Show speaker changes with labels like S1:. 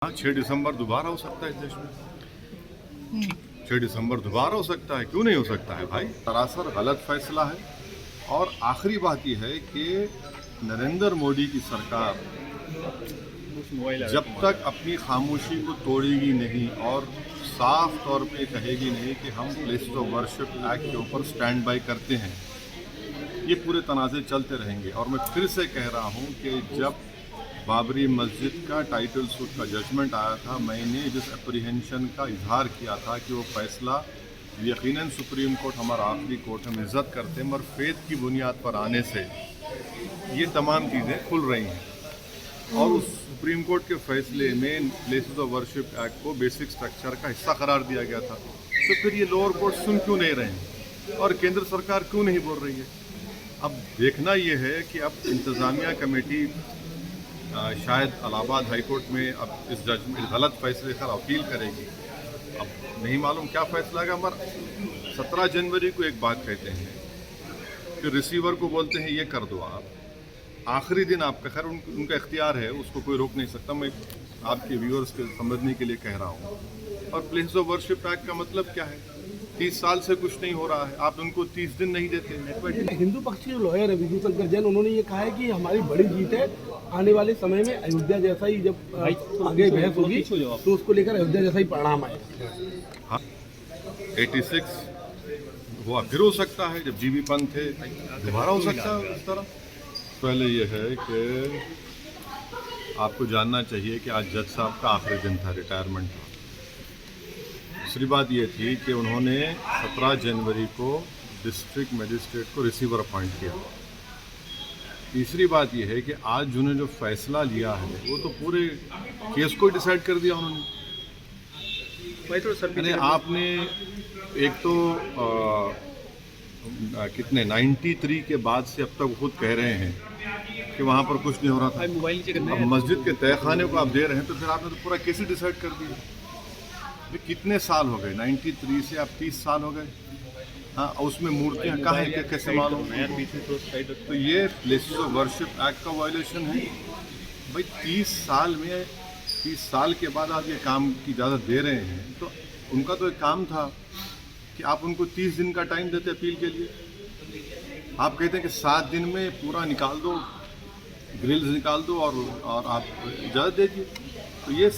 S1: हाँ, 6 दिसंबर दोबारा हो सकता है इस देश में। 6 दिसंबर दोबारा हो सकता है, क्यों नहीं हो सकता है भाई? सरासर गलत फैसला है। और आखिरी बात यह है कि नरेंद्र मोदी की सरकार जब तक अपनी खामोशी को तोड़ेगी नहीं और साफ तौर पे कहेगी नहीं कि हम प्लेसेस ऑफ वर्शिप एक्ट के ऊपर स्टैंड बाय करते हैं, ये पूरे तनाज़े चलते रहेंगे। और मैं फिर से कह रहा हूँ कि जब बाबरी मस्जिद का टाइटल सूट का जजमेंट आया था, मैंने जिस अप्रीहेंशन का इजहार किया था कि वो फैसला यकीनन सुप्रीम कोर्ट हमारा आखिरी कोर्ट हम इज़्ज़त करते हैं, मगर फेथ की बुनियाद पर आने से ये तमाम चीज़ें खुल रही हैं। और उस सुप्रीम कोर्ट के फैसले में प्लेसेस ऑफ वर्शिप एक्ट को बेसिक स्ट्रक्चर का हिस्सा करार दिया गया था। तो फिर ये लोअर कोर्ट सुन क्यों नहीं रहे हैं और केंद्र सरकार क्यों नहीं बोल रही है? अब देखना ये है कि अब इंतज़ामिया कमेटी शायद इलाहाबाद हाई कोर्ट में अब इस जजमेंट गलत फैसले का अपील करेगी। अब नहीं मालूम क्या फैसला है, मगर 17 जनवरी को एक बात कहते हैं, फिर रिसीवर को बोलते हैं ये कर दो आप, आखिरी दिन आपका, खैर उनका इख्तियार है, उसको कोई रोक नहीं सकता। मैं आपके व्यूअर्स के समझने के लिए कह रहा हूँ। और प्लेस ऑफ वर्शिप एक्ट का मतलब क्या है? 30 साल से कुछ नहीं हो रहा है, आप उनको 30 दिन नहीं देते।
S2: हिंदू पक्ष के लॉयर है विजय शंकर जैन, उन्होंने ये कहा है कि हमारी बड़ी जीत है, आने वाले समय में अयोध्या जैसा ही जब आगे बहस होगी तो उसको लेकर अयोध्या जैसा ही परिणाम आएगा।
S1: हाँ, 86 हुआ, फिर हो सकता है, जब जीबी पंत थे दोबारा हो सकता है इस तरह। पहले यह है कि आपको जानना चाहिए कि आज जज साहब का आखिरी दिन था, रिटायरमेंट था। दूसरी बात ये थी कि उन्होंने 17 जनवरी को डिस्ट्रिक्ट मजिस्ट्रेट को रिसीवर अपॉइंट किया। तीसरी बात यह है कि आज जिन्होंने जो फैसला लिया है वो तो पूरे केस को डिसाइड कर दिया उन्होंने। यानी आपने एक तो कितने 93 के बाद से अब तक खुद कह रहे हैं कि वहाँ पर कुछ नहीं हो रहा था। अब मस्जिद के तहखाने को आप दे रहे हैं तो फिर आपने तो पूरा केस ही डिसाइड कर दिया। कितने साल हो गए? 93 से आप 30 साल हो गए। हाँ, उसमें मूर्तियाँ कहाँ हैं, कैसे मालूम? तो ये प्लेसेस ऑफ वर्शिप एक्ट का वायलेशन है भाई। 30 साल के बाद आप ये काम की इजाज़त दे रहे हैं, तो उनका तो एक काम था कि आप उनको 30 दिन का टाइम देते अपील के लिए। आप कहते हैं कि 7 दिन में पूरा निकाल दो, ग्रिल्स निकाल दो और आप इजाज़त दे दीजिए। तो ये